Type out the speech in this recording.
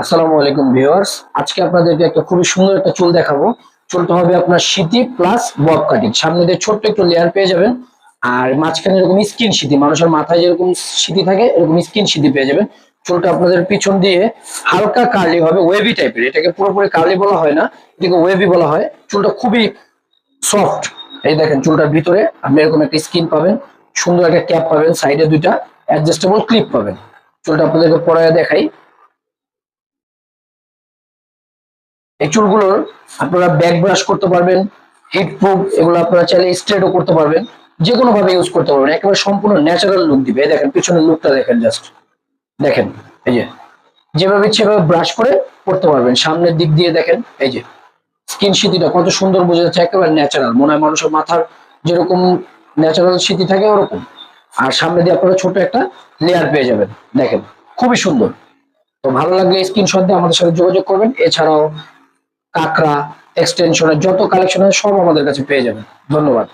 আসসালামু আলাইকুম ভিউয়ার্স, আজকে আপনাদেরকে একটা খুবই সুন্দর একটা চুল দেখাবো। চুলটা হবে আপনার সিটি প্লাস বব কাটিং। সামনে দিয়ে ছোট্ট একটু লেয়ার পেয়ে যাবেন, আর মাঝখানে এরকম স্কিন সিটি, মানুষের মাথায় যেরকম সিটি থাকে এরকম স্কিন সিটি পেয়ে যাবেন। চুলটা আপনাদের পিছন দিয়ে হালকা কার্লি হবে, ওয়েভি টাইপের। এটাকে পুরোপুরি কার্লি বলা হয় না, এটাকে ওয়েভি বলা হয়। চুলটা খুবই সফট। এই দেখেন চুলটার ভিতরে আপনি এরকম একটা স্কিন পাবেন, সুন্দর একটা ক্যাপ পাবেন, সাইডে দুইটা অ্যাডজাস্টেবল ক্লিপ পাবেন। চুলটা আপনাদেরকে পরায় দেখাই। এই চুলগুলোর আপনারা ব্যাক ব্রাশ করতে পারবেন, হিট প্রুফ, এগুলো আপনারা চাইলে স্ট্রেটও করতে পারবেন, যে কোনো ভাবে ইউজ করতে পারবেন। একেবারে সম্পূর্ণ ন্যাচারাল লুক দিবে। এই দেখেন পিছনের লুকটা দেখেন, জাস্ট দেখেন। এই যে যেভাবে ইচ্ছে সেভাবে ব্রাশ করে করতে পারবেন। সামনের দিক দিয়ে দেখেন, এই যে স্কিন সিটিটা কত সুন্দর বোঝা যাচ্ছে, একেবারে ন্যাচারাল। মনে হয় মানুষের মাথার যেরকম ন্যাচারাল সিটি থাকে ওরকম। আর সামনে দিয়ে আপনারা ছোট একটা লেয়ার পেয়ে যাবেন, দেখেন খুবই সুন্দর। তো ভালো লাগলে স্ক্রিনশট দিয়ে আমাদের সাথে যোগাযোগ করবেন। এছাড়াও কাকড়া এক্সটেনশনের যত কালেকশন আছে সব আমাদের কাছে পেয়ে যাবেন। ধন্যবাদ।